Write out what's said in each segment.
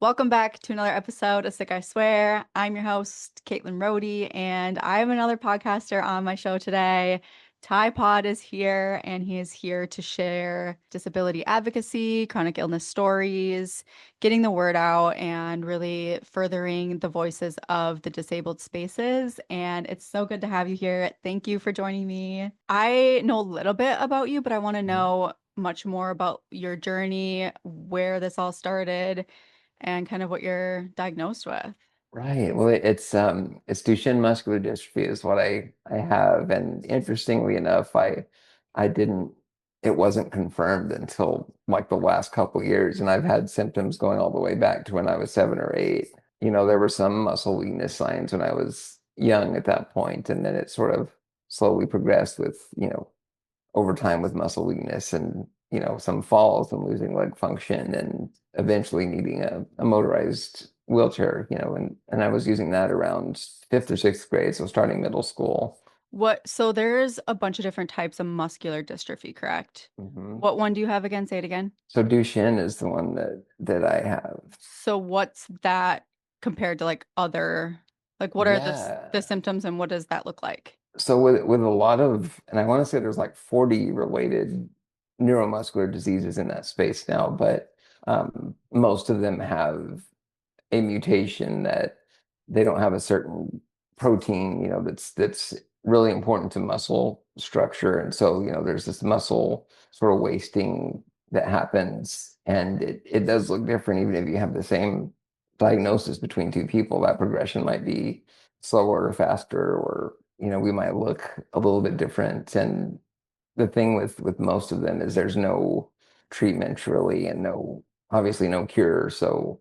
Welcome back to another episode of Sick I Swear. I'm your host, Caitlin Rohde, and I have another podcaster on my show today. TyePod is here, and he is here to share disability advocacy, chronic illness stories, getting the word out, and really furthering the voices of the disabled spaces. And it's so good to have you here. Thank you for joining me. I know a little bit about you, but I want to Mhm. know much more about your journey, where this all started and kind of what you're diagnosed with. Right. Well, it's Duchenne muscular dystrophy is what I have, and interestingly enough, I didn't it wasn't confirmed until like the last couple years, and I've had symptoms going all the way back to when I was 7 or 8. There were some muscle weakness signs when I was young at that point, and then it sort of slowly progressed with over time with muscle weakness and some falls and losing leg function and eventually needing a motorized wheelchair, and I was using that around fifth or sixth grade, so starting middle school. So there's a bunch of different types of muscular dystrophy, correct? hmm What one do you have again? Say it again. So Duchenne is the one that I have. So what's that compared to like other, like what are the Yeah. symptoms and what does that look like? So with a lot of, and I want to say there's like 40 related neuromuscular diseases in that space now, but most of them have a mutation that they don't have a certain protein, that's really important to muscle structure. And so, there's this muscle sort of wasting that happens, and it does look different even if you have the same diagnosis between two people. That progression might be slower or faster, or we might look a little bit different. And the thing with most of them is there's no treatment really, and obviously no cure. So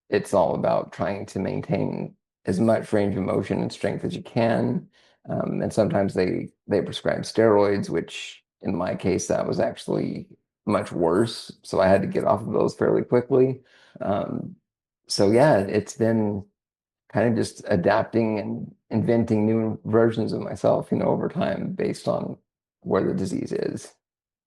it's all about trying to maintain as much range of motion and strength as you can. And sometimes they prescribe steroids, which in my case that was actually much worse. So I had to get off of those fairly quickly. Um, so yeah, it's been kind of just adapting and inventing new versions of myself, over time based on where the disease is.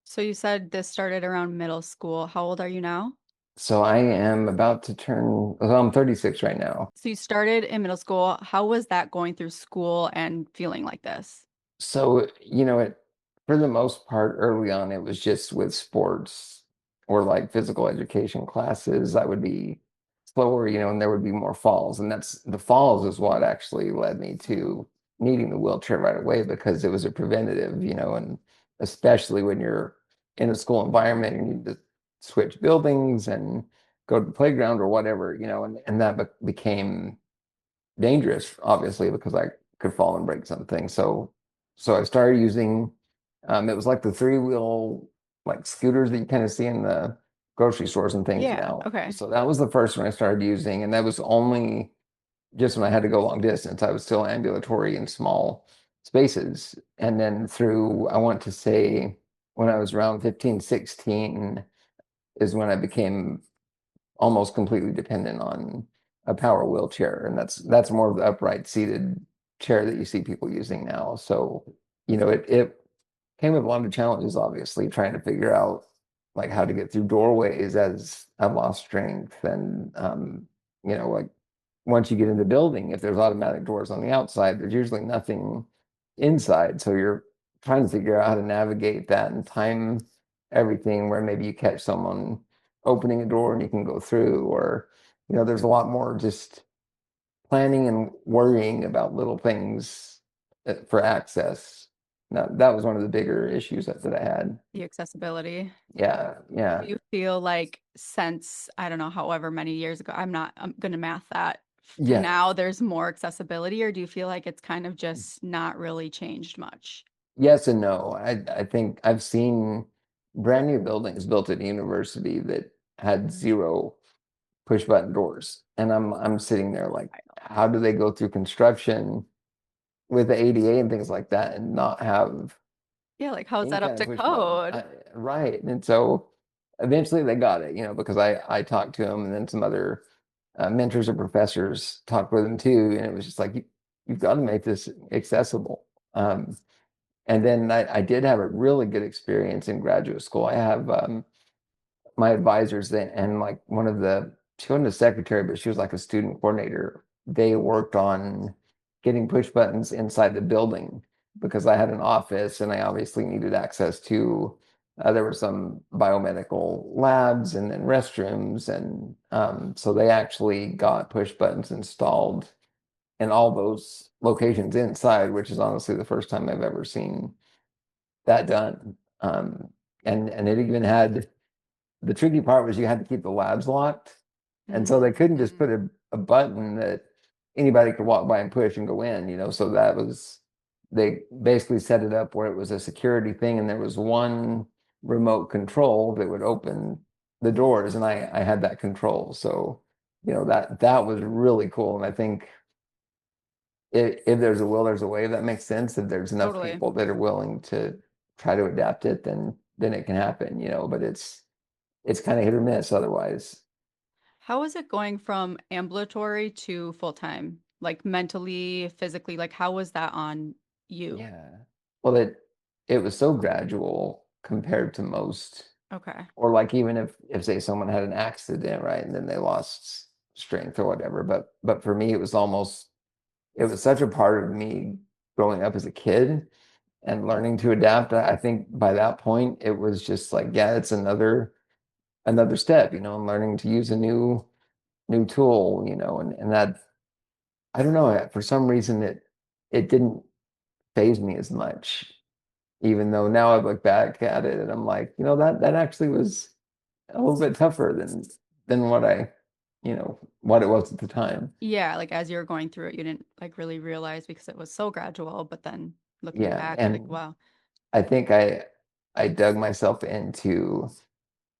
So you said this started around middle school. How old are you now? So I am about to turn, well, I'm 36 right now. So you started in middle school. How was that going through school and feeling like this? So, for the most part, early on, it was just with sports or like physical education classes. I would be slower, and there would be more falls. And that's the falls is what actually led me to needing the wheelchair right away because it was a preventative, and especially when you're in a school environment, you need to switch buildings and go to the playground or whatever, and that became dangerous, obviously, because I could fall and break something. So I started using it was like the three-wheel like scooters that you kind of see in the grocery stores and things Yeah, now. okay. So that was the first one I started using, and that was only just when I had to go long distance. I was still ambulatory in small spaces. And then through, I want to say when I was around 15, 16 is when I became almost completely dependent on a power wheelchair, and that's more of the upright seated chair that you see people using now. So, it came with a lot of challenges, obviously, trying to figure out like how to get through doorways as I lost strength, and like once you get in the building, if there's automatic doors on the outside, there's usually nothing inside. So you're trying to figure out how to navigate that and time everything where maybe you catch someone opening a door and you can go through, or, there's a lot more just planning and worrying about little things for access. Now, that was one of the bigger issues that I had. The accessibility. Yeah, Do yeah, you feel like since, I don't know, however many years ago, I'm gonna math that to yeah. now there's more accessibility, or do you feel like it's kind of just not really changed much? Yes and no. I think I've seen brand new buildings built at university that had zero push button doors. And I'm sitting there like, how do they go through construction with the ADA and things like that and not have Yeah, like how is any that up kind of to push button? code? Right. And so eventually they got it, because I talked to them, and then some other mentors or professors talked with them too. And it was just like, you've got to make this accessible. And then I did have a really good experience in graduate school. I have my advisors then, and like one of the she wasn't a secretary, but she was like a student coordinator. They worked on getting push buttons inside the building because I had an office and I obviously needed access to, there were some biomedical labs and then restrooms. And so they actually got push buttons installed in all those locations inside, which is honestly the first time I've ever seen that done. And it even had, the tricky part was you had to keep the labs locked. And so they couldn't just Mm. put a button that anybody could walk by and push and go in, you know. So that was, they basically set it up where it was a security thing and there was one remote control that would open the doors and I had that control. So, you know, that was really cool. And I think if there's a will, there's a way. If that makes sense. If there's enough Totally. people that are willing to try to adapt it, then it can happen, you know, but it's kind of hit or miss otherwise. How is it going from ambulatory to full-time? Like mentally, physically, like how was that on you? Yeah. Well, it was so gradual compared to most, Okay. or like even if say someone had an accident, right, and then they lost strength or whatever. But for me, it was almost, it was such a part of me growing up as a kid and learning to adapt. I think by that point, it was just like, yeah, it's another step, you know, and learning to use a new tool, you know, and that, I don't know, for some reason it didn't phase me as much, even though now I look back at it and I'm like, you know, that actually was a little bit tougher than what I, you know, what it was at the time. Yeah, like as you were going through it, you didn't like really realize because it was so gradual, but then looking Yeah, back, you're like, and wow. I think I dug myself into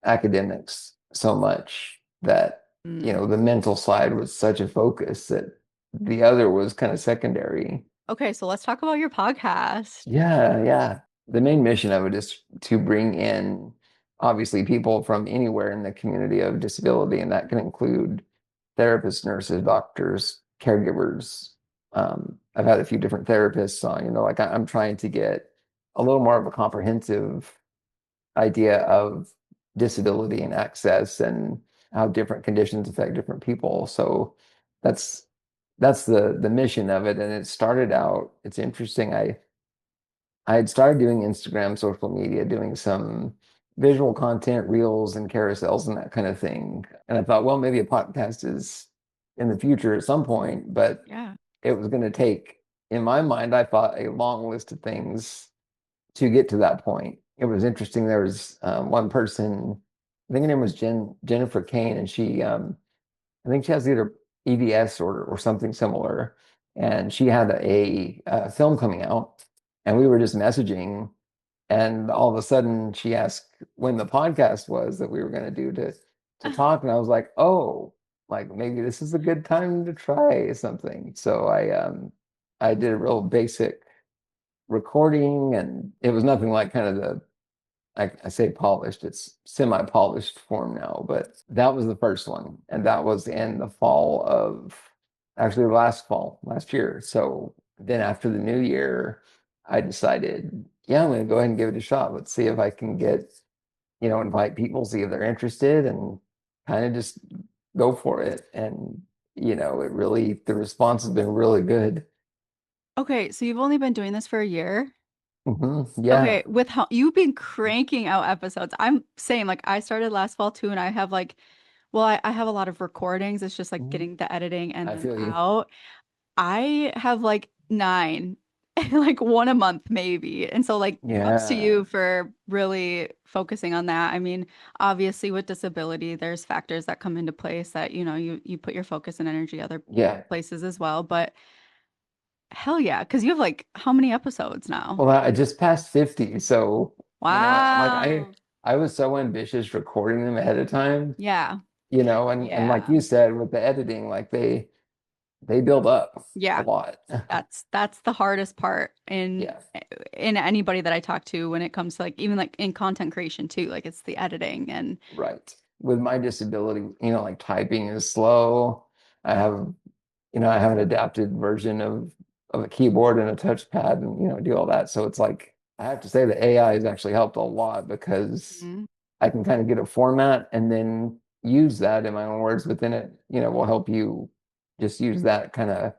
academics so much that, you Mm. know, the mental side was such a focus that the other was kind of secondary. Okay, so let's talk about your podcast. Yeah, yeah. The main mission of it is to bring in obviously people from anywhere in the community of disability, and that can include therapists, nurses, doctors, caregivers. I've had a few different therapists on, you know, like I'm trying to get a little more of a comprehensive idea of disability and access and how different conditions affect different people. So that's that's the mission of it. And it started out, it's interesting. I had started doing Instagram, social media, doing some visual content, reels and carousels and that kind of thing. And I thought, well, maybe a podcast is in the future at some point, but Yeah. it was going to take, in my mind, I thought a long list of things to get to that point. It was interesting. There was one person, I think her name was Jennifer Kane, and I think she has either EDS or something similar. And she had a film coming out, and we were just messaging. And all of a sudden, she asked when the podcast was that we were going to do to talk, and I was like, oh, like maybe this is a good time to try something. So I did a real basic recording, and it was nothing like kind of the, I say polished, it's semi-polished form now, but that was the first one. And that was in the fall of, actually last fall, last year. So then after the new year, I decided, yeah, I'm going to go ahead and give it a shot. Let's see if I can get, you know, invite people, see if they're interested and kind of just go for it. And, you know, it really, the response has been really good. Okay, so you've only been doing this for a year? Yeah. Okay, with how you've been cranking out episodes. I'm same, like I started last fall too, and I have like, well, I have a lot of recordings. It's just like Mhm. getting the editing and I then feel you. out. I have like nine, like one a month maybe. And so like ups to Yeah. you for really focusing on that. I mean, obviously with disability, there's factors that come into place that, you put your focus and energy other Yeah. places as well. But hell yeah, because you have like how many episodes now? Well, I just passed 50, so you know, Wow. I was so ambitious recording them ahead of time, Yeah. you know, and like Yeah. you said with the editing, like they build up a Yeah. lot. That's the hardest part Yeah. in anybody that I talk to when it comes to like even like in content creation too. Like it's the editing and Right. With my disability, you know, like typing is slow. I have, you know, I have an adapted version of a keyboard and a touchpad and, you know, do all that. So it's like I have to say the AI has actually helped a lot because Mhm. I can kind of get a format and then use that in my own words, but then it, will help you just use that kind of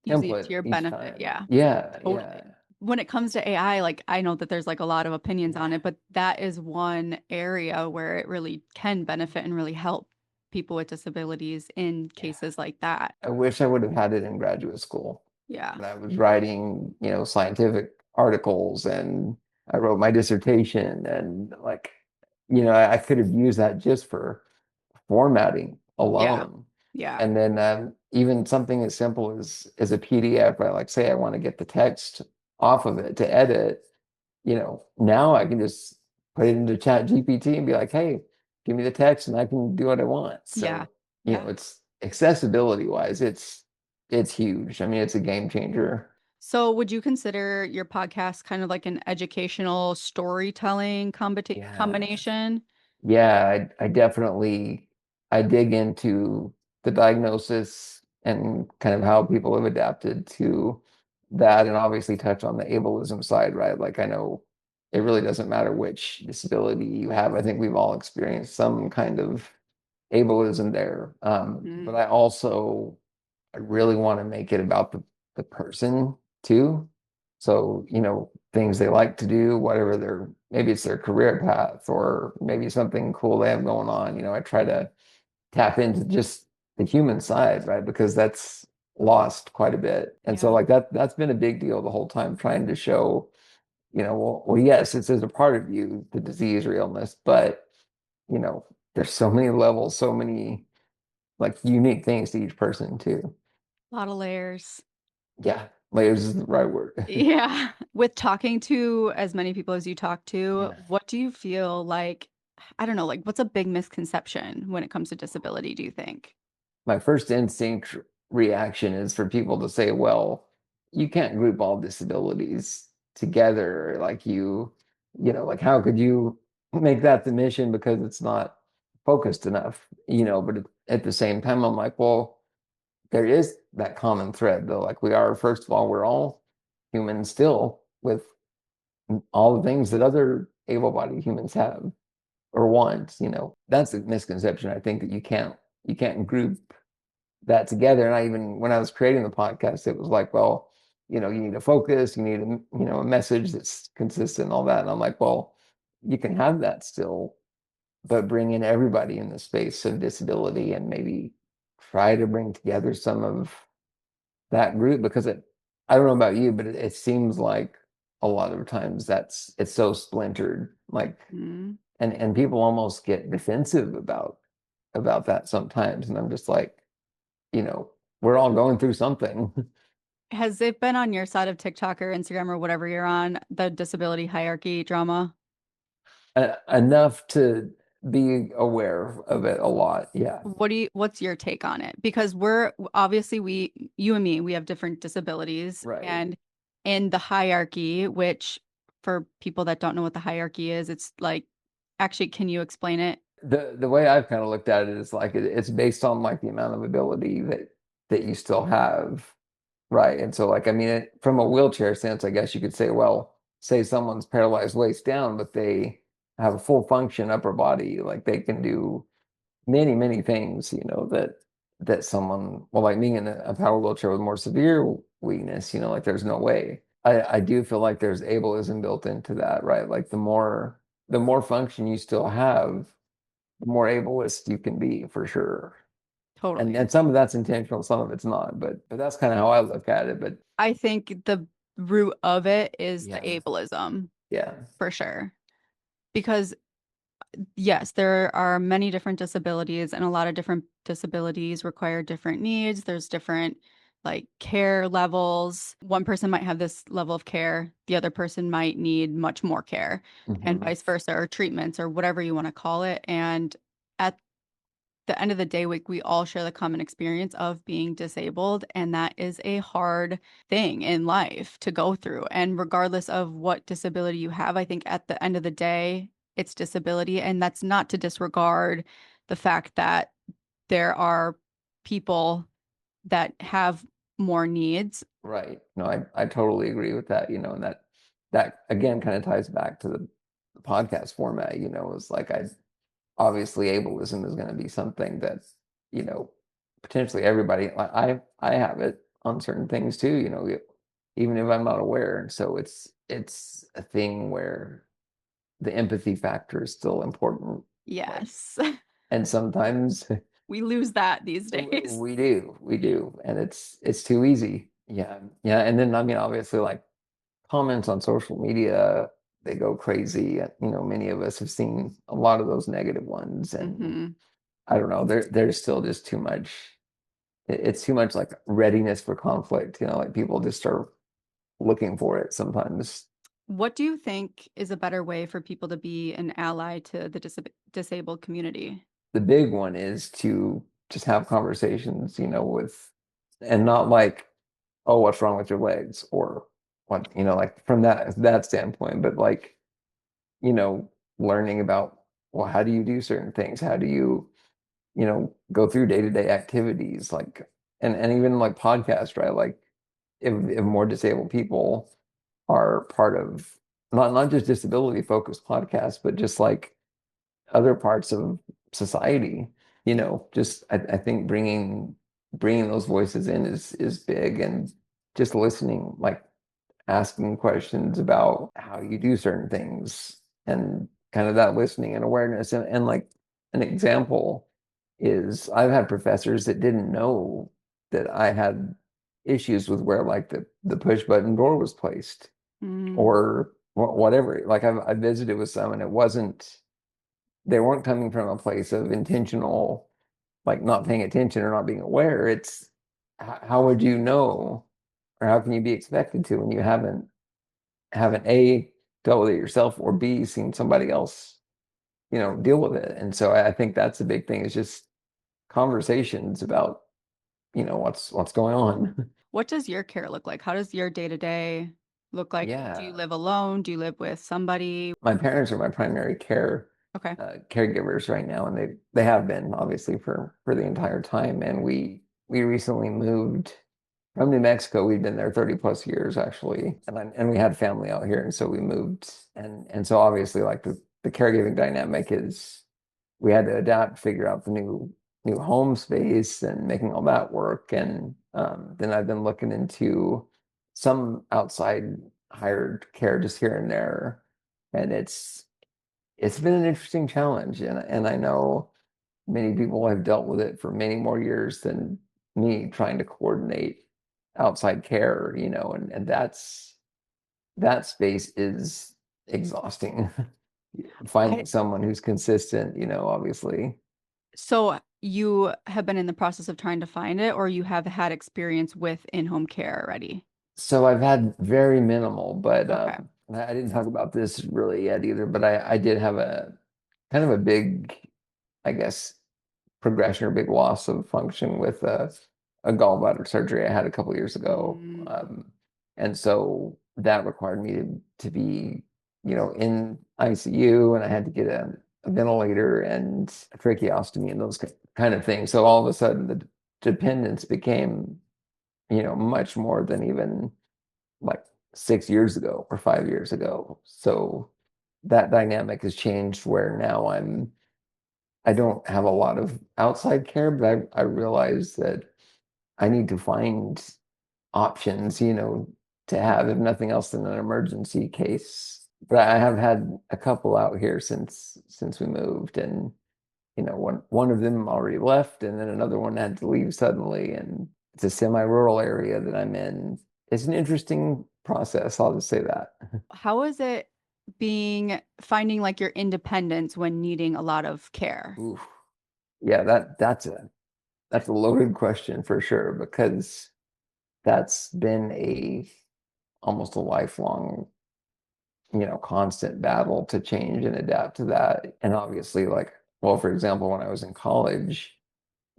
Using it to template your each benefit. time. Yeah, Yeah, yeah, totally. When it comes to AI, like I know that there's like a lot of opinions yeah, on it, but that is one area where it really can benefit and really help people with disabilities in yeah. cases like that. I wish I would have had it in graduate school Yeah. when I was writing, scientific articles and I wrote my dissertation and like, I could have used that just for formatting Yeah. alone. Yeah. And then even something as simple as a PDF, right? Like say I want to get the text off of it to edit, now I can just put it into Chat GPT and be like, hey, give me the text and I can do what I want. Yeah. So, Yeah. it's accessibility wise, it's huge. I mean, it's a game changer. So would you consider your podcast kind of like an educational storytelling Yeah. combination? Yeah, I definitely I dig into the diagnosis and kind of how people have adapted to that and obviously touch on the ableism side, right? Like I know it really doesn't matter which disability you have. I think we've all experienced some kind of ableism there. But Mhm. I really want to make it about the person too. So, things they like to do, whatever maybe it's their career path or maybe something cool they have going on. I try to tap into just the human side, right? Because that's lost quite a bit. And so Yeah. like that's been a big deal the whole time, trying to show, well, yes, it's as a part of you, the disease or illness, but there's so many levels, so many like unique things to each person too. A lot of layers. Yeah, layers is the right word. Yeah. With talking to as many people as you talk to, Yeah. what do you feel like, I don't know, like what's a big misconception when it comes to disability, do you think? My first instinct reaction is for people to say, well, you can't group all disabilities together. Like like how could you make that the mission because it's not focused enough, but at the same time, I'm like, well, there is that common thread though. Like first of all, we're all humans still with all the things that other able-bodied humans have or want, That's a misconception. I think that you can't group that together. And I even when I was creating the podcast, it was like, well, you need a focus, you need a message that's consistent, and all that. And I'm like, well, you can have that still, but bring in everybody in the space of disability and maybe try to bring together some of that group because I don't know about you, but it seems like a lot of times it's so splintered, like Mm. and people almost get defensive about that sometimes. And I'm just like, you know, we're all going through something. Has it been on your side of TikTok or Instagram or whatever you're on, the disability hierarchy drama? Enough to be aware of it a lot. Yeah. What's your take on it? Because we're obviously you and me, we have different disabilities Right. and in the hierarchy, which for people that don't know what the hierarchy is, it's like actually, can you explain it? The way I've kind of looked at it is like it's based on like the amount of ability that you still have. Right. And so like I mean from a wheelchair sense, I guess you could say, well, say someone's paralyzed waist down, but they have a full function upper body, like they can do many, many things, that someone, well, like me in a power wheelchair with more severe weakness, like there's no way. I do feel like there's ableism built into that, right? Like the more function you still have, the more ableist you can be for sure. And Totally. and some of that's intentional, some of it's not, but that's kind of how I look at it. But I think the root of it is the yeah, ableism yeah, for sure. Because yes, there are many different disabilities, and a lot of different disabilities require different needs. There's different like care levels. One person might have this level of care, the other person might need much more care, and hmm vice versa, or treatments, or whatever you want to call it. And at the end of the day, we all share the common experience of being disabled, and that is a hard thing in life to go through. And regardless of what disability you have, I think at the end of the day, it's disability. And that's not to disregard the fact that there are people that have more needs. right. No, I totally agree with that, and that again kind of ties back to the podcast format, is like obviously ableism is going to be something that, you know, potentially everybody, I have it on certain things too, you know, even if I'm not aware. And so it's a thing where the empathy factor is still important. Like, Yes. and sometimes We lose that these days. we do, and it's too easy. Yeah, yeah. And then I mean, obviously, like comments on social media, they go crazy. You know, many of us have seen a lot of those negative ones, and Hmm. I don't know, there's still just too much. It's too much like readiness for conflict. You know, like people just start looking for it sometimes. What do you think is a better way for people to be an ally to the disabled community? The big one is to just have conversations, you know, with, and not like, oh, what's wrong with your legs, or what, you know, like from that standpoint, but like, you know, learning about, well, how do you do certain things? How do you, you know, go through day-to-day activities, like, and even like podcasts, right? Like if more disabled people are part of not just disability focused podcasts, but just like other parts of society, you know, just I think bringing those voices in is big, and just listening, like asking questions about how you do certain things, and kind of that listening and awareness. And like an example is I've had professors that didn't know that I had issues with where like the push button door was placed, Mm. or whatever. Like I visited with some, and it wasn't, they weren't coming from a place of intentional, like not paying attention or not being aware. It's how would you know, or how can you be expected to when you haven't A, dealt with it yourself, or B, seen somebody else, you know, deal with it. And so I think that's the big thing, is just conversations about, you know, what's going on. What does your care look like? How does your day to day look like? Do you Yeah. live alone? Do you live with somebody? My parents are my primary Okay. caregivers right now, and they have been obviously for the entire time. And we recently moved from New Mexico. We've been there 30 plus years actually, and we had family out here, and so we moved. And so obviously, like the caregiving dynamic is, we had to adapt, figure out the new home space and making all that work. And then I've been looking into some outside hired care just here and there, and it's been an interesting challenge, and I know many people have dealt with it for many more years than me, trying to coordinate outside care, you know, and that space is exhausting. I Finding someone who's consistent, you know, obviously. so you have been in the process of trying to find it, or you have had experience with in-home care already? So I've had very minimal, but Okay. I didn't talk about this really yet either, but I did have a kind of a big, I guess, progression or big loss of function with a gallbladder surgery I had a couple years ago. Mm. And so that required me to be, you know, in ICU, and I had to get a ventilator and a tracheostomy and those kind of things. So all of a sudden the dependence became, you know, much more than even like 6 years ago or 5 years ago. So that dynamic has changed, where now I don't have a lot of outside care, but I realize that I need to find options, you know, to have, if nothing else, in an emergency case. But I have had a couple out here since we moved, and you know, one of them already left, and then another one had to leave suddenly, and it's a semi-rural area that I'm in. It's an interesting process, I'll just say that. How is it being finding like your independence when needing a lot of care? Oof. Yeah, that's a loaded question for sure, because that's been a almost a lifelong, you know, constant battle to change and adapt to that. And obviously, like, well, for example, when I was in college,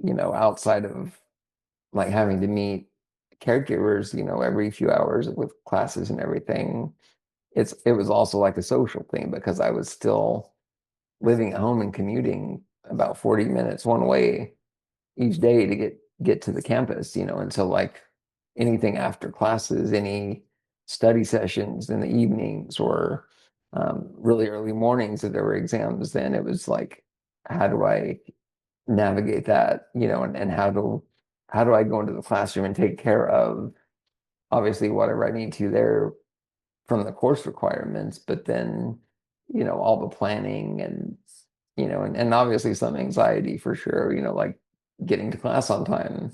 you know, outside of like having to meet caregivers, you know, every few hours with classes and everything, it was also like a social thing, because I was still living at home and commuting about 40 minutes one way each day to get to the campus, you know. And so like anything after classes, any study sessions in the evenings, or really early mornings if there were exams, then it was like how do I navigate that, and how do I go into the classroom and take care of obviously whatever I need to there from the course requirements, but then, all the planning and, and obviously some anxiety for sure, like getting to class on time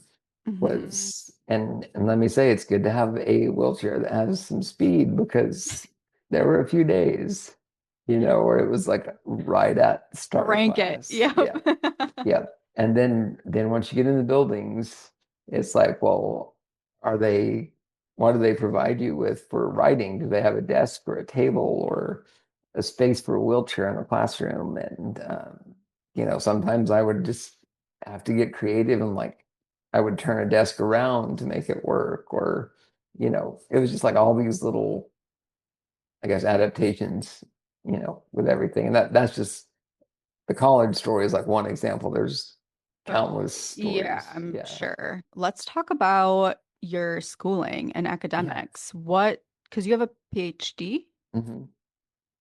Mhm. was, and let me say, it's good to have a wheelchair that has some speed because there were a few days, where it was like right at the start of Rank it. class. Yep. Yeah. Yeah. And then once you get in the buildings, it's like, well, are they, what do they provide you with for writing? Do they have a desk or a table or a space for a wheelchair in a classroom? And, sometimes I would just have to get creative and like I would turn a desk around to make it work, or, it was just like all these little, I guess, adaptations, with everything. And that's just the college story is like one example. There's countless Yeah, stories. I'm Yeah. sure. Let's talk about your schooling and Yeah. academics. Because you have a PhD, Hmm. Yeah.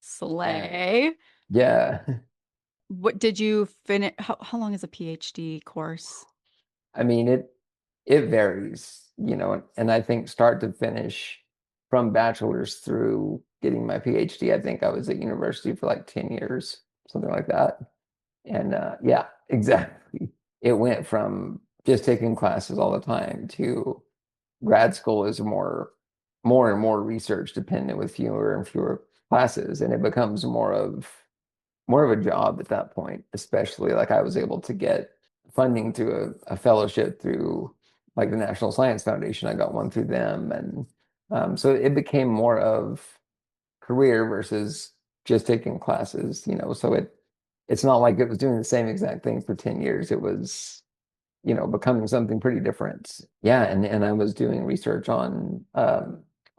slay. Yeah. What did you finish? How long is a PhD course? I mean, it varies, and I think start to finish from bachelor's through getting my PhD, I think I was at university for like 10 years, something like that. And yeah, exactly. It went from just taking classes all the time to grad school is more and more research dependent with fewer and fewer classes, and it becomes more of a job at that point, especially like I was able to get funding through a fellowship through like the National Science Foundation. I got one through them. And so it became more of career versus just taking classes, so it's not like it was doing the same exact thing for 10 years. It was, becoming something pretty different. Yeah, and I was doing research on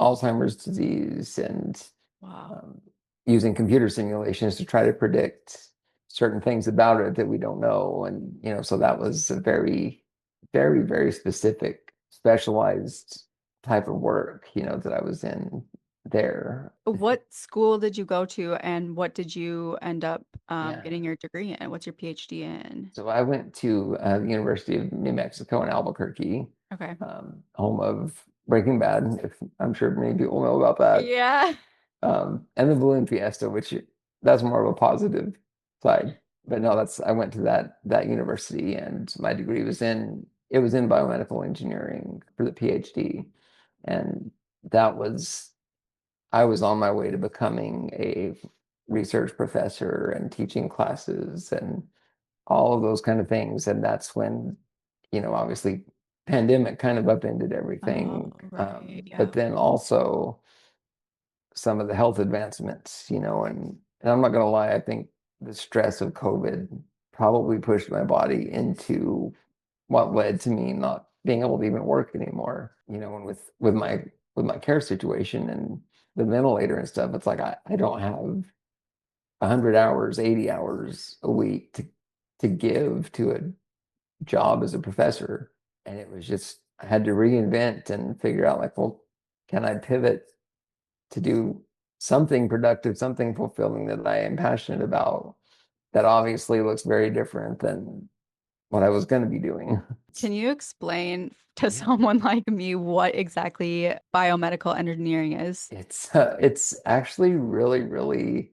Alzheimer's disease and Wow. um, using computer simulations to try to predict certain things about it that we don't know. And, so that was a very, very, very specific, specialized type of work, that I was in there. What school did you go to and what did you end up Yeah. getting your degree in? What's your PhD in? So I went to the University of New Mexico in Albuquerque, Okay. home of Breaking Bad, if I'm sure many people know about that. Yeah. And the balloon fiesta, which that's more of a positive side. But no, I went to that university, and my degree was in biomedical engineering for the PhD, and that was I was on my way to becoming a research professor and teaching classes and all of those kind of things. And that's when, obviously pandemic kind of upended Oh, everything. right. But Yeah. then also some of the health advancements, and I'm not going to lie, I think the stress of COVID probably pushed my body into what led to me not being able to even work anymore, and with my care situation and the ventilator and stuff, it's like I don't have 100 hours, 80 hours a week to give to a job as a professor. And it was just, I had to reinvent and figure out like, well, can I pivot to do something productive, something fulfilling that I am passionate about that obviously looks very different than what I was going to be doing. Can you explain to Yeah. someone like me what exactly biomedical engineering is? It's actually really, really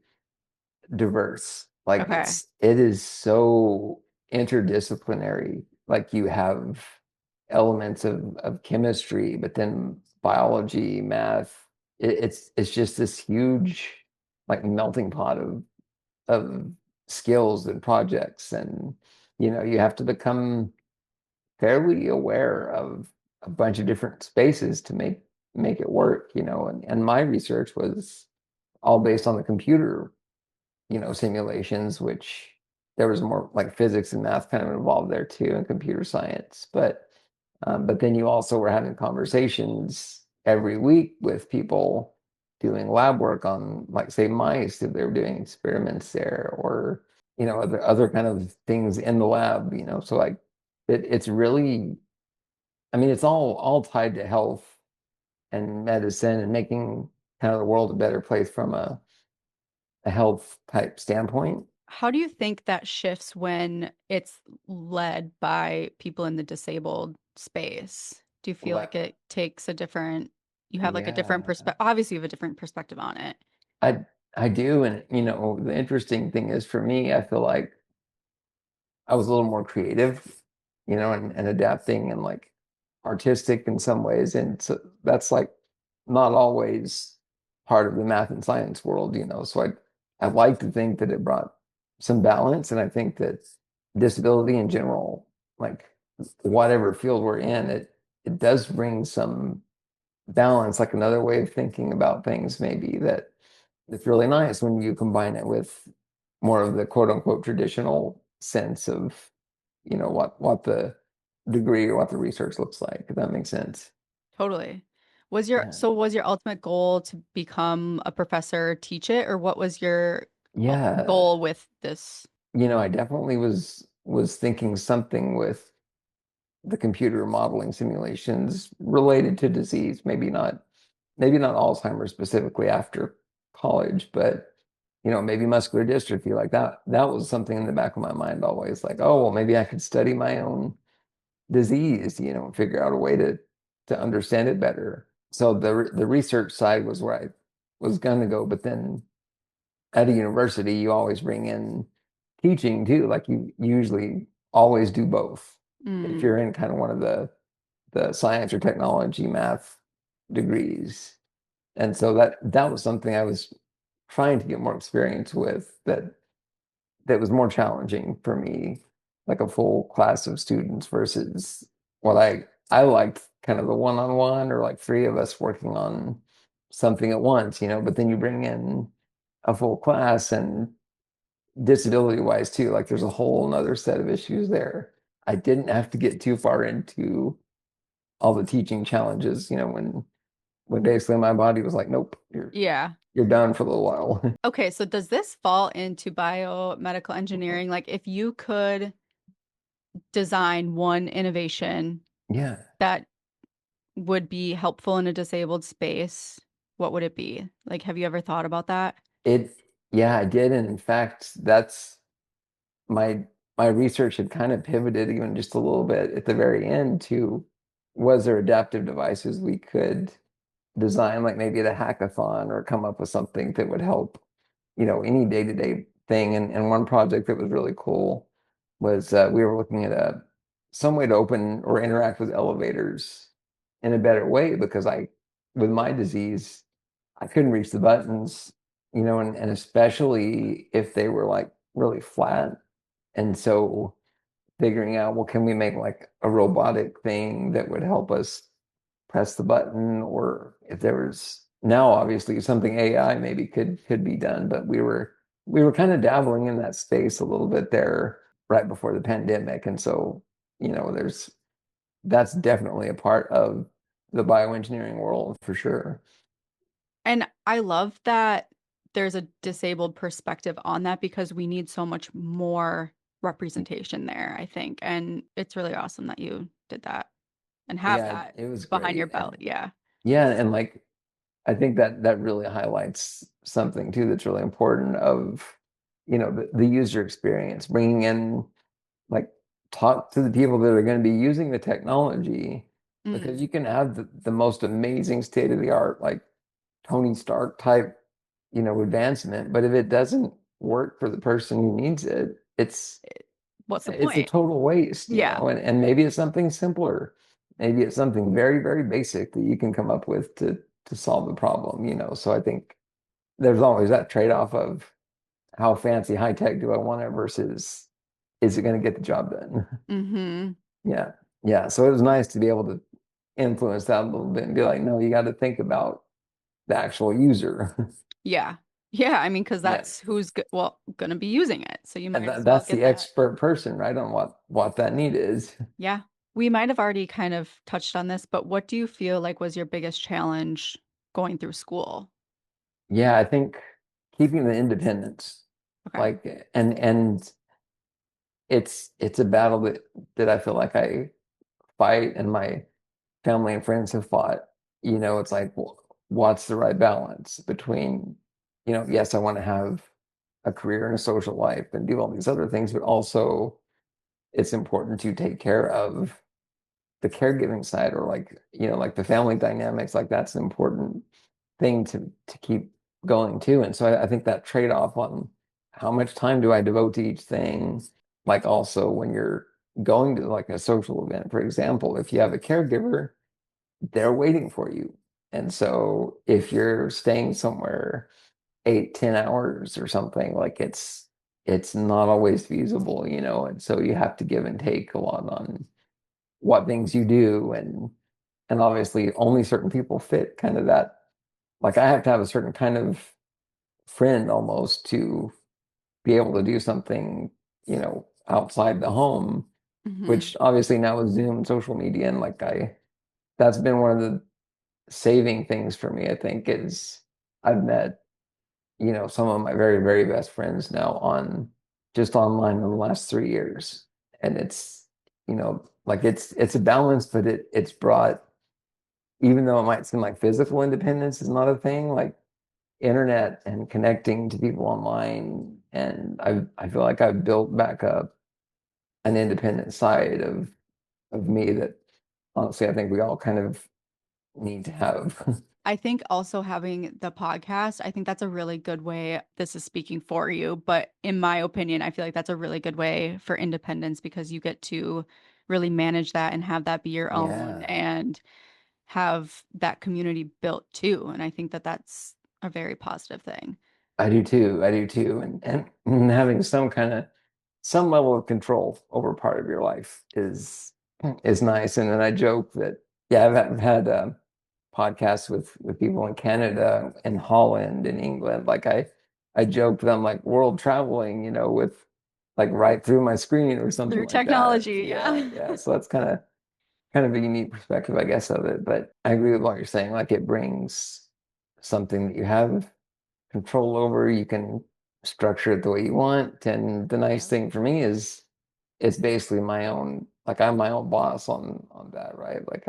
diverse. Like Okay. it is so interdisciplinary. Like you have elements of chemistry, but then biology, math. It's just this huge like melting pot of skills and projects. And you have to become fairly aware of a bunch of different spaces to make it work, and my research was all based on the computer, simulations, which there was more like physics and math kind of involved there too, and computer science. But then you also were having conversations every week with people doing lab work on, like, say, mice, if they were doing experiments there, or other kind of things in the lab. So like it's really, I mean, it's all tied to health and medicine and making kind of the world a better place from a health type standpoint. How do you think that shifts when it's led by people in the disabled space? Do you feel like Well, it takes a different, you have like a different yeah, perspective? Obviously, you have a different perspective on it. I do, and the interesting thing is for me, I feel like I was a little more creative, and adapting and like artistic in some ways. And so that's like not always part of the math and science world, So I like to think that it brought some balance. And I think that disability in general, like whatever field we're in, it does bring some balance, like another way of thinking about things, maybe that it's really nice when you combine it with more of the quote unquote traditional sense of, what the degree or what the research looks like, if that makes sense. Totally. Yeah. Was your ultimate goal to become a professor, teach it, or what was your Yeah. goal with this? I definitely was thinking something with the computer modeling simulations related to disease, maybe not Alzheimer's specifically after college, but maybe muscular dystrophy like that. That was something in the back of my mind always, like, oh, well, maybe I could study my own disease, and figure out a way to understand it better. So the research side was where I was gonna go, but then at a university, you always bring in teaching too. Like you usually always do both if Mm, you're in kind of one of the science or technology math degrees. And so that was something I was trying to get more experience with that was more challenging for me, like a full class of students versus what I liked kind of the one-on-one or like three of us working on something at once, but then you bring in a full class and disability wise too, like there's a whole nother set of issues there. I didn't have to get too far into all the teaching challenges, when basically my body was like, nope, yeah. you're done for a little while. Okay, so does this fall into biomedical engineering? Like if you could design one innovation Yeah. that would be helpful in a disabled space, what would it be? Like, have you ever thought about that? It, yeah, I did. And in fact, that's my research had kind of pivoted even just a little bit at the very end to was there adaptive devices we could design, like maybe at a hackathon or come up with something that would help, any day-to-day thing. And one project that was really cool was we were looking at some way to open or interact with elevators in a better way because with my disease, I couldn't reach the buttons, and especially if they were like really flat. And so figuring out, well, can we make like a robotic thing that would help us press the button, or if there was now obviously something AI maybe could be done, but we were kind of dabbling in that space a little bit there right before the pandemic. And so, that's definitely a part of the bioengineering world for sure. And I love that there's a disabled perspective on that because we need so much more representation there, I think. And it's really awesome that you did that and have Yeah, that it was behind your great. belt. Yeah. Yeah, and like I think that really highlights something too that's really important of, the user experience, bringing in like talk to the people that are going to be using the technology because Mm, you can have the most amazing state of the art, like Tony Stark type, advancement, but if it doesn't work for the person who needs it, what's the it's a point? total waste, Yeah. and maybe it's something simpler. Maybe it's something very, very basic that you can come up with to solve the problem, So I think there's always that trade-off of how fancy high tech do I want it versus is it going to get the job done? Hmm. Yeah. Yeah. So it was nice to be able to influence that a little bit and be like, no, you got to think about the actual user. Yeah. Yeah. I mean, because Yeah. that's who's going to be using it. So you And might as well that's get the that. expert person, right, on what that need is. Yeah. We might have already kind of touched on this, but what do you feel like was your biggest challenge going through school? Yeah, I think keeping the independence, Okay. like, and it's a battle that I feel like I fight and my family and friends have fought. It's like, well, what's the right balance between, yes, I want to have a career and a social life and do all these other things, but also it's important to take care of the caregiving side or like, like the family dynamics, like that's an important thing to keep going too. And so I think that trade-off on how much time do I devote to each thing, like also when you're going to like a social event, for example, if you have a caregiver, they're waiting for you. And so if you're staying somewhere 8, 10 hours or something, like it's not always feasible, and so you have to give and take a lot on what things you do and obviously only certain people fit kind of that. Like I have to have a certain kind of friend almost to be able to do something, outside the home, Hmm. which obviously now with Zoom and social media and like that's been one of the saving things for me, I think, is I've met, some of my very, very best friends now on just online in the last 3 years. And it's, like it's a balance, but it's brought, even though it might seem like physical independence is not a thing, like internet and connecting to people online. And I feel like I've built back up an independent side of me that honestly I think we all kind of need to have. I think also having the podcast, I think that's a really good way. This is speaking for you, but in my opinion, I feel like that's a really good way for independence because you get to really manage that and have that be your own Yeah, and have that community built too. And I think that that's a very positive thing. I do too. I do too. And having some level of control over part of your life is nice. And then I joke that yeah, I've had podcasts with people in Canada and Holland and England. Like I joked that I'm like world traveling, with like right through my screen or something Through like that. technology, Yeah, yeah. yeah. So that's kind of a unique perspective, I guess, of it. But I agree with what you're saying. Like it brings something that you have control over. You can structure it the way you want. And the nice Yeah, thing for me is it's basically my own, like I'm my own boss on that, right? Like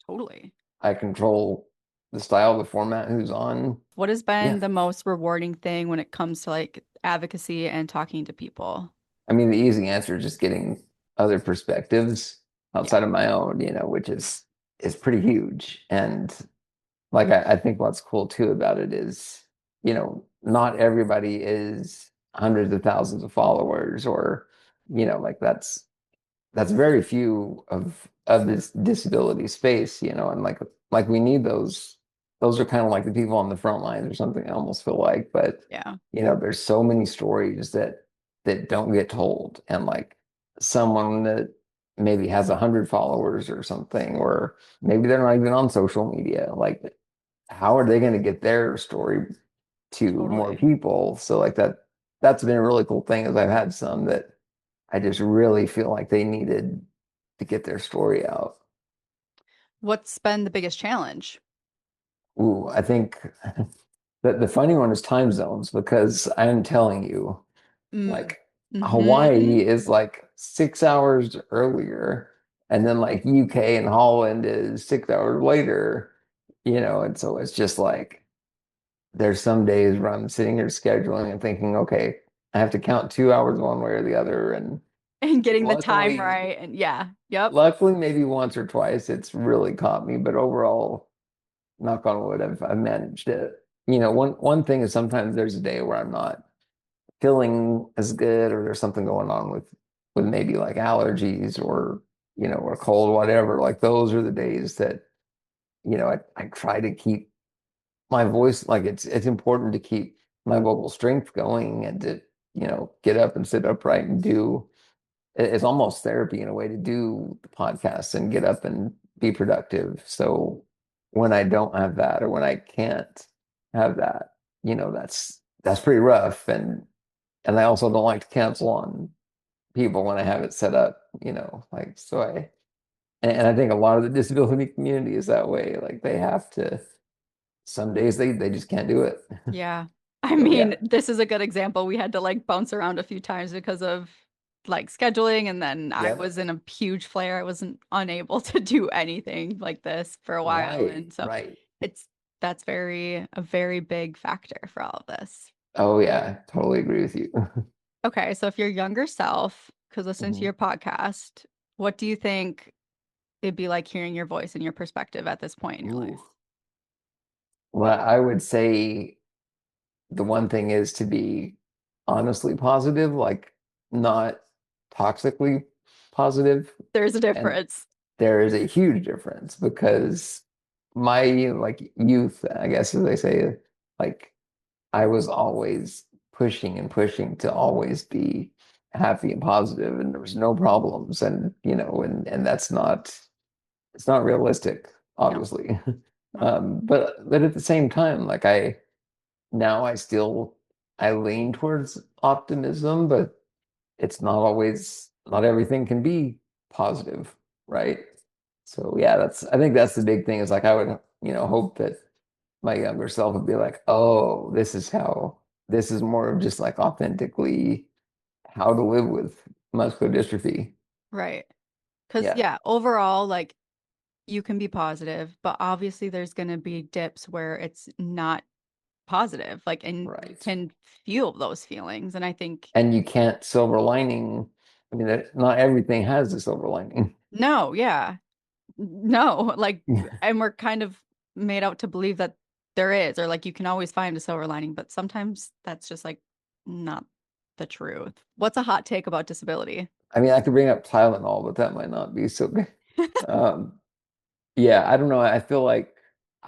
totally. I control the style, the format, who's on. What has Yeah. been the most rewarding thing when it comes to like advocacy and talking to people? I mean, the easy answer is just getting other perspectives Yeah, outside of my own, which is pretty huge. And like I think what's cool too about it is, not everybody is hundreds of thousands of followers or, like that's very few of this disability space, and like we need those are kind of like the people on the front lines or something, I almost feel like. But yeah, there's so many stories that don't get told. And like someone that maybe has 100 followers or something, or maybe they're not even on social media, like how are they going to get their story to more totally. people? So like that's been a really cool thing is I've had some that I just really feel like they needed to get their story out. What's been the biggest challenge? Ooh, I think that the funny one is time zones because I'm telling you, Mm. like Hmm. Hawaii is like 6 hours earlier, and then like UK and Holland is 6 hours later, and so it's just like there's some days where I'm sitting here scheduling and thinking, okay, I have to count 2 hours one way or the other. And And getting the time luckily, right. And yeah, yep, luckily maybe once or twice it's really caught me, but overall, knock on wood, I've managed it. One thing is sometimes there's a day where I'm not feeling as good or there's something going on with maybe like allergies or cold, whatever. Like those are the days that, I try to keep my voice, like it's important to keep my vocal strength going and to, get up and sit upright and do it's almost therapy in a way to do the podcast and get up and be productive. So when I don't have that or when I can't have that, that's pretty rough. And I also don't like to cancel on people when I have it set up, like so and I think a lot of the disability community is that way. Like they have to some days they just can't do it. yeah. I So yeah. mean, this is a good example. We had to like bounce around a few times because of like scheduling, and then I Yep. was in a huge flare. I wasn't unable to do anything like this for a while. Right. And so Right. it's that's a very big factor for all of this. Oh yeah, totally agree with you. Okay, so if your younger self could listen to Mhm. your podcast, what do you think it'd be like hearing your voice and your perspective at this point in your Ooh. life? Well, I would say the one thing is to be honestly positive, like not toxically positive. There's a And difference. there is a huge difference because my like youth, I guess as they say, like I was always pushing and pushing to always be happy and positive and there was no problems and and that's not it's not realistic, No, obviously. no. But at the same time, like now I lean towards optimism, but it's not always not everything can be positive, right? So yeah, that's I think that's the big thing is like I would, hope that my younger self would be like, oh, this is more of just like authentically how to live with muscular dystrophy. Right. Because, Yeah, yeah, overall, like you can be positive, but obviously there's going to be dips where it's not positive, like, and you right. can feel those feelings. And I think, And you can't silver lining. I mean, not everything has a silver lining. no, yeah, no, like, and we're kind of made out to believe that there is, or like you can always find a silver lining, but sometimes that's just like not the truth. What's a hot take about disability? I mean, I could bring up Tylenol, but that might not be so good. Um, yeah, I don't know. I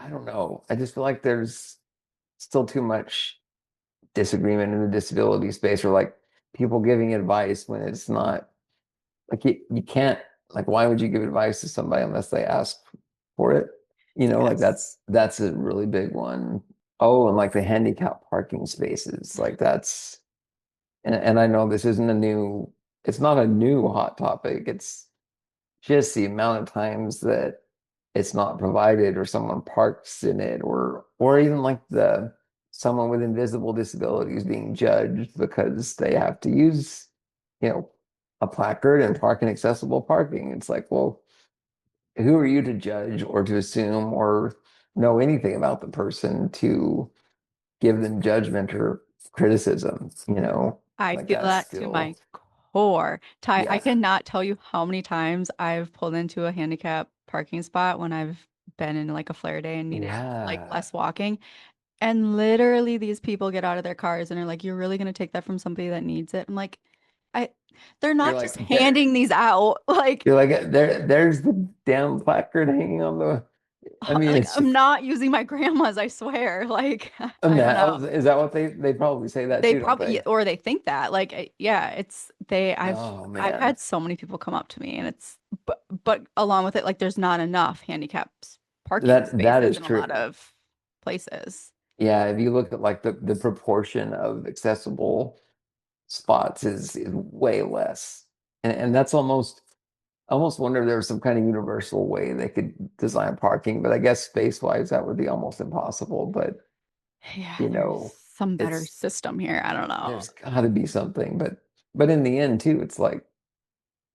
don't know. I just feel like there's still too much disagreement in the disability space or like people giving advice when it's not like you can't like why would you give advice to somebody unless they ask for it? Like Yes. that's a really big one. Oh, and like the handicap parking spaces, like that's and I know this isn't it's not a new hot topic. It's just the amount of times that it's not provided or someone parks in it or even like the someone with invisible disabilities being judged because they have to use, you know, a placard and park in accessible parking. It's like, well, who are you to judge or to assume or know anything about the person to give them judgment or criticism, I like feel that's that to my still, core. Ty, I yeah. cannot tell you how many times I've pulled into a handicap parking spot when I've been in like a flare day and needed like Yeah. less walking. And literally these people get out of their cars and are like, "You're really gonna take that from somebody that needs it?" I'm like, I they're You're not just like there. handing these out. Like, You're like there's the damn placard hanging on the. I mean, like it's I'm not using my grandma's, I swear. Like, I don't know. is that what they probably say that They too, don't probably, they? or they think that. Like, yeah, it's they. Oh I've man, had so many people come up to me, and it's but along with it, like there's not enough handicaps parking that spaces is in a lot true. of places. Yeah, if you look at like the proportion of accessible spots is way less, and that's I almost wonder if there was some kind of universal way they could design parking, but I guess space-wise that would be almost impossible. But Yeah, you there's know, some better it's system here. I don't know. there's got to be something, but in the end too, it's like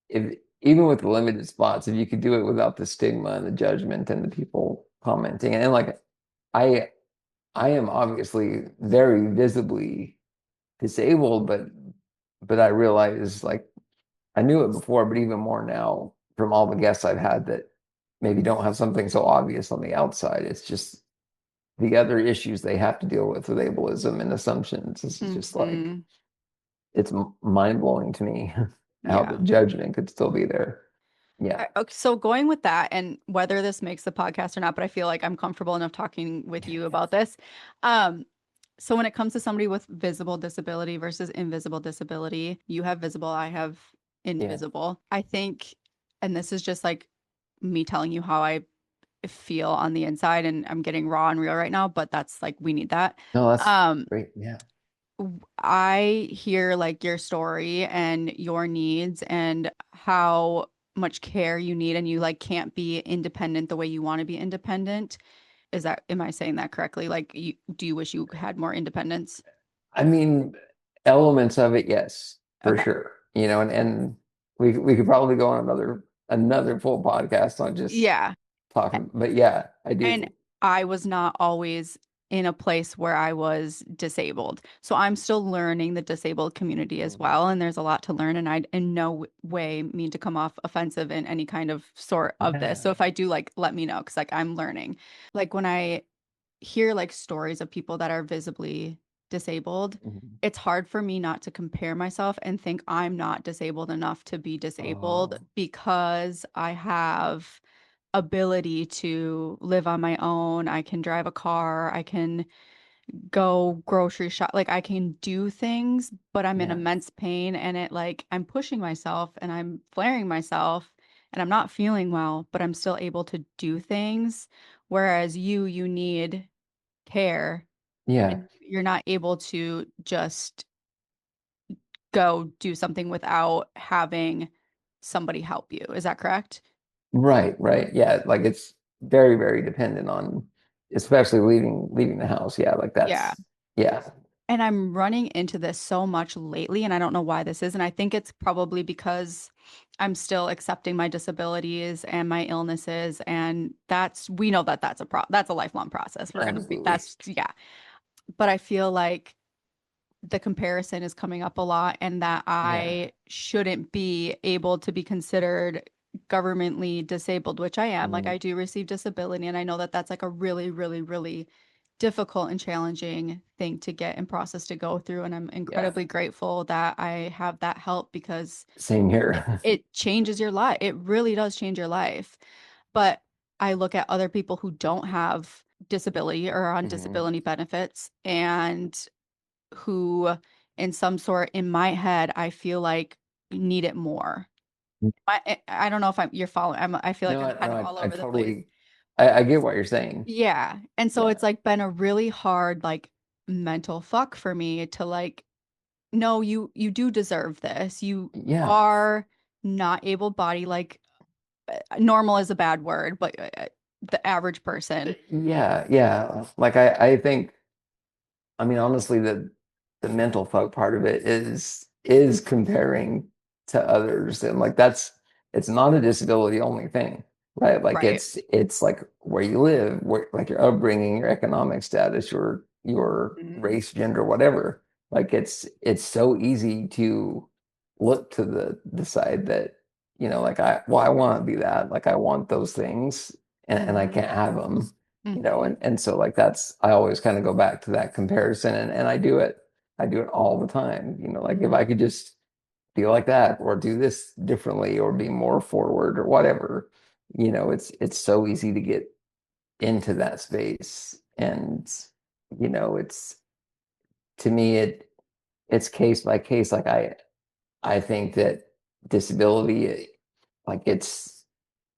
if even with the limited spots, if you could do it without the stigma and the judgment and the people commenting, and like I I am obviously very visibly disabled, but I realize like I knew it before, but even more now from all the guests I've had that maybe don't have something so obvious on the outside. It's just the other issues they have to deal with ableism and assumptions. This is just like Hmm. it's mind blowing to me how the Yeah. judgment could still be there. Yeah, Okay, so going with that, and whether this makes the podcast or not, but I feel like I'm comfortable enough talking with you about this. Um, so when it comes to somebody with visible disability versus invisible disability, you have visible, I have yeah. invisible. I think, and this is just like me telling you how I feel on the inside, and I'm getting raw and real right now, but that's like we need that. No, that's Um, great. Yeah. I hear like your story and your needs and how much care you need, and you like can't be independent the way you want to be independent. Am I saying that correctly? Like, do you wish you had more independence? I mean, elements of it, yes, for Okay. sure. And we could probably go on another full podcast on just Yeah. talking, but yeah, I And do. I was not always in a place where I was disabled. So I'm still learning the disabled community as Mhm. well. And there's a lot to learn. And I in no way mean to come off offensive in any kind of sort of this. So Yeah. if I do, like, let me know because like I'm learning. Like when I hear like stories of people that are visibly disabled, Mhm. it's hard for me not to compare myself and think I'm not disabled enough to be disabled Oh, because I have ability to live on my own. I can drive a car. I can go grocery shop. Like I can do things, but I'm in yeah. immense pain and it like I'm pushing myself and I'm flaring myself and I'm not feeling well, but I'm still able to do things. Whereas you need care Yeah. and you're not able to just go do something without having somebody help you. Is that correct? Right, right. Yeah, like it's very, very dependent on, especially leaving the house. Yeah, like Yeah. that's yeah. And I'm running into this so much lately, and I don't know why this is. And I think it's probably because I'm still accepting my disabilities and my illnesses. And we know that that's a lifelong process. Absolutely. Yeah. But I feel like the comparison is coming up a lot and that Yeah. I shouldn't be able to be considered governmentally disabled, which I am. Like Mhm. I do receive disability and I know that that's like a really, really, really difficult and challenging thing to get and process to go through. And I'm Yeah. incredibly grateful that I have that help because Same it, here. it changes your life. It really does change your life. But I look at other people who don't have disability or are on Mhm. disability benefits and who in some sort in my head I feel like need it more. I don't know if you're following. I feel like No, I'm I, kind no, of all I over the place. totally, I get what you're saying. Yeah. And so Yeah. it's like been a really hard like mental fuck for me to like no, you do deserve this. You Yeah. are not able body like normal is a bad word, but the average person. Yeah. Yeah. Like I think, I mean, honestly, the mental fuck part of it is comparing to others, and like that's it's not a disability only thing, right? Like Right. it's like where you live, where like your upbringing, your economic status, your Mhm. race, gender, whatever. Like it's so easy to look to the side that like I want to be that, like I want those things, and I Mhm. can't have them Mhm. and so like that's I always kind of go back to that comparison and I do it all the time. Like if I Mhm. could just feel like that or do this differently or be more forward or whatever, it's so easy to get into that space. And it's to me it's case by case. Like I think that disability, like it's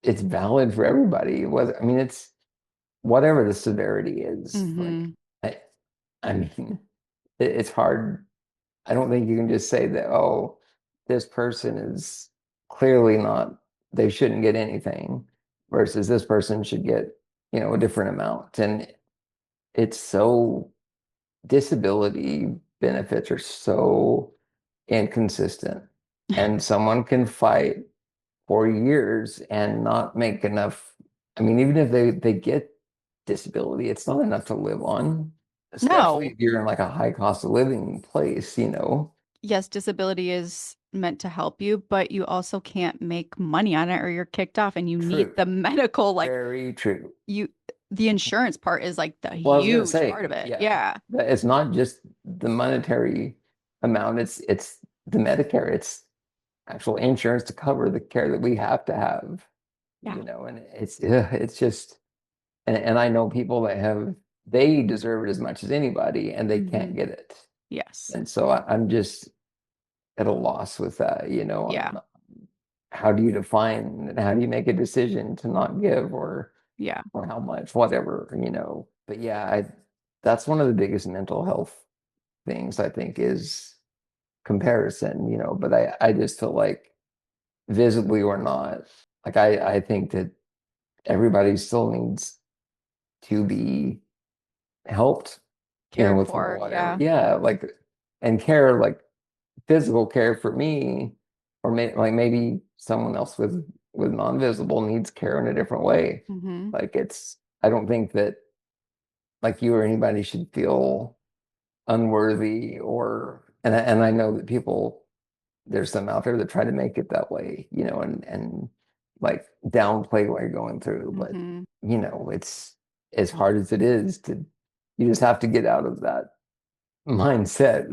valid for everybody. Whether I mean it's whatever the severity is, like Mhm. I, I mean, it's hard. I don't think you can just say that, oh, this person is clearly not, they shouldn't get anything versus this person should get, a different amount. And it's so, disability benefits are so inconsistent. And someone can fight for years and not make enough. I mean, even if they get disability, it's not enough to live on, especially No. if you're in like a high cost of living place. Yes, disability is meant to help you, but you also can't make money on it or you're kicked off and you need True. the medical like Very true. you the insurance part is like the Well, I was gonna huge part say, of it. yeah, Yeah. that it's not just the monetary amount, it's the Medicare, it's actual insurance to cover the care that we have to have, Yeah. and it's just and I know people that they deserve it as much as anybody and they can't Hmm. get it. Yes. And so I'm just at a loss with that, Yeah. on how do you define and how do you make a decision to not give Yeah. or how much, whatever. But yeah, that's one of the biggest mental health things I think is comparison. But I just feel like visibly or not, like I think that everybody still needs to be helped, Cared with for. whatever. Yeah. Yeah, like and care, like physical care for me, or like maybe someone else with non-visible needs care in a different way. Hmm. Like I don't think that like you or anybody should feel unworthy or and I know that people there's some out there that try to make it that way, and like downplay what you're going through. But Hmm. it's as hard as it is to you just have to get out of that mindset.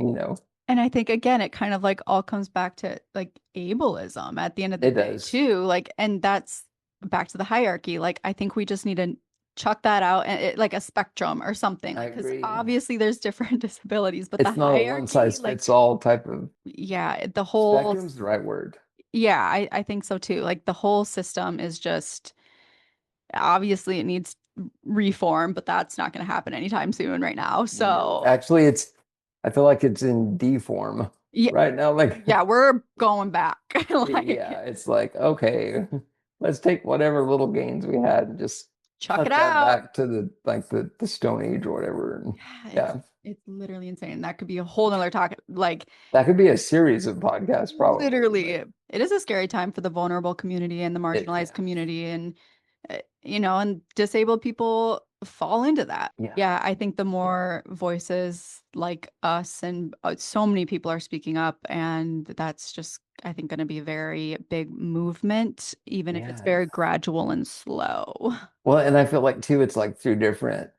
And I think again, it kind of like all comes back to like ableism at the end of the It day does. too. Like, and that's back to the hierarchy. Like, I think we just need to chuck that out and like a spectrum or something. I Like, because agree. obviously there's different disabilities, but the It's not a one hierarchy, size like, fits all type of yeah, the whole, spectrum's the right word. yeah, I think so too. Like, the whole system is just obviously it needs reform, but that's not going to happen anytime soon right now. No, So, actually I feel like it's in D form yeah, right now. Like yeah, we're going back. Like, yeah, it's like, okay, let's take whatever little gains we had and just chuck it cut that out. back to the Stone Age or whatever. And Yeah, yeah, it's literally insane. That could be a whole nother talk. Like that could be a series of podcasts probably, literally, but it is a scary time for the vulnerable community and the marginalized yeah, community, and and disabled people fall into that. yeah, Yeah, I think the more voices like us and so many people are speaking up, and that's just, I think, going to be a very big movement, even if it's yeah. very gradual and slow. Well, and I feel like too, it's like through different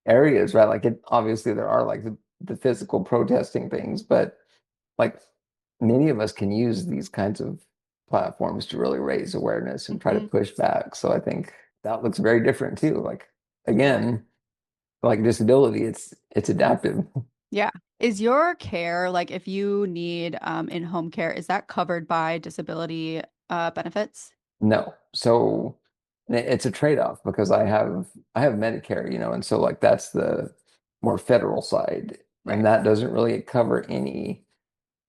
areas, right? Like it obviously there are like the physical protesting things, but like many of us can use these kinds of platforms to really raise awareness and try to Mhm. push back. So I think that looks very different too. Like again, like disability, it's adaptive. Yeah. Is your care, like if you need in-home care, is that covered by disability benefits? No. So it's a trade-off because I have Medicare, and so like that's the more federal side, and Right. that doesn't really cover any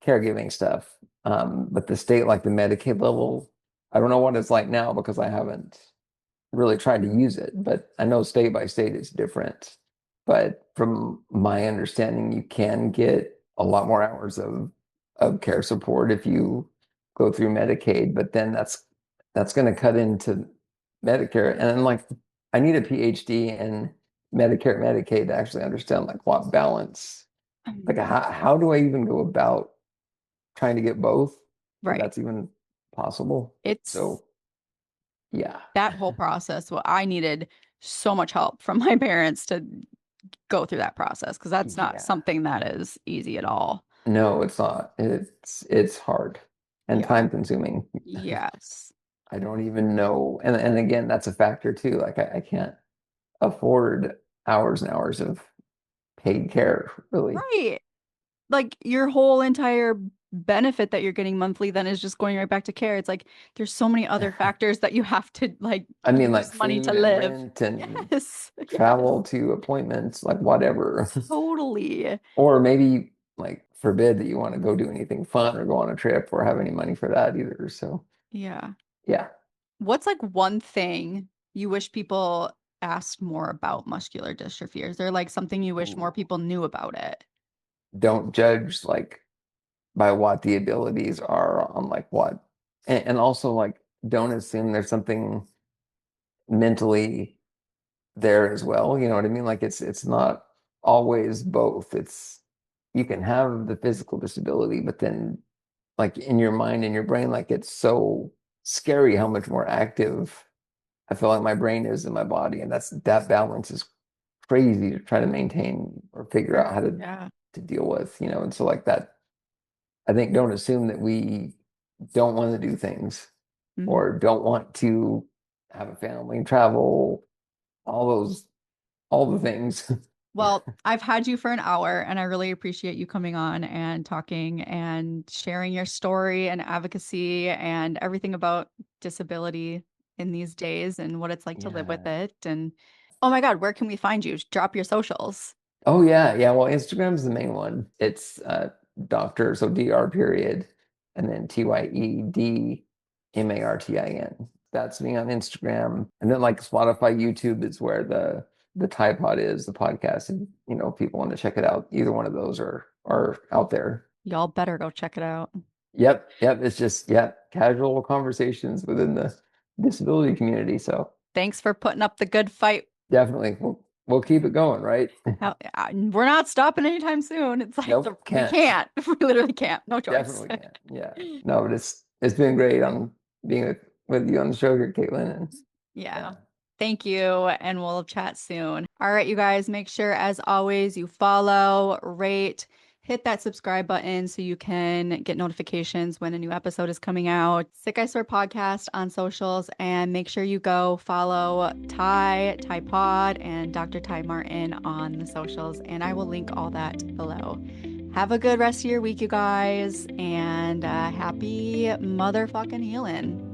caregiving stuff. But the state, like the Medicaid level, I don't know what it's like now because I haven't really tried to use it, but I know state by state is different. But from my understanding, you can get a lot more hours of care support if you go through Medicaid, but then that's going to cut into Medicare. And then like I need a PhD in Medicare, Medicaid to actually understand like what balance, like Mhm. how do I even go about trying to get both, if Right. that's even possible. It's So yeah, that whole process. Well, I needed so much help from my parents to go through that process because that's not yeah. something that is easy at all. No, it's not. It's hard and Yeah. time consuming. Yes. I don't even know. And again, that's a factor too. Like I can't afford hours and hours of paid care, really. Right. Like your whole entire benefit that you're getting monthly then is just going right back to care. It's like there's so many other factors that you have to like I mean, like use money to food and live. rent and Yes. Yes. travel to appointments, like whatever. Totally. Or maybe like forbid that you want to go do anything fun or go on a trip or have any money for that either. So Yeah. yeah. What's like one thing you wish people asked more about muscular dystrophy? Or is there like something you wish more Ooh. people knew about it? Don't judge like by what the abilities are on like what and also like don't assume there's something mentally there as well. You know what I mean? Like it's not always both. It's you can have the physical disability, but then like in your mind and your brain, like it's so scary how much more active I feel like my brain is in my body. And that balance is crazy to try to maintain or figure out how Yeah. to deal with. And so like that, I think don't assume that we don't want to do things Mhm. or don't want to have a family, travel, all those, all the things. Well, I've had you for an hour and I really appreciate you coming on and talking and sharing your story and advocacy and everything about disability in these days and what it's like to live with Yeah. it. And oh my God, where can we find you? Drop your socials. Oh yeah, yeah. Well, Instagram's the main one. It's doctor, so DR period, and then TyeDMartin. That's me on Instagram. And then like Spotify, YouTube is where the TyePod is, the podcast. And if people want to check it out, either one of those are out there. Y'all better go check it out. Yep, yep. It's just casual conversations within the disability community. So Thanks for putting up the good fight. definitely we'll we'll keep it going, right? We're not stopping anytime soon. It's like Nope, we can't. can't. We literally can't. No choice. Definitely can't. Yeah. No, but it's been great on being with you on the show here, Caitlin. And Yeah. yeah. Thank you. And we'll chat soon. All right, you guys, make sure, as always, you follow, rate, hit that subscribe button so you can get notifications when a new episode is coming out. Sick I Swear podcast on socials. And make sure you go follow TyePod, and Dr. Tye Martin on the socials. And I will link all that below. Have a good rest of your week, you guys. And happy motherfucking healing.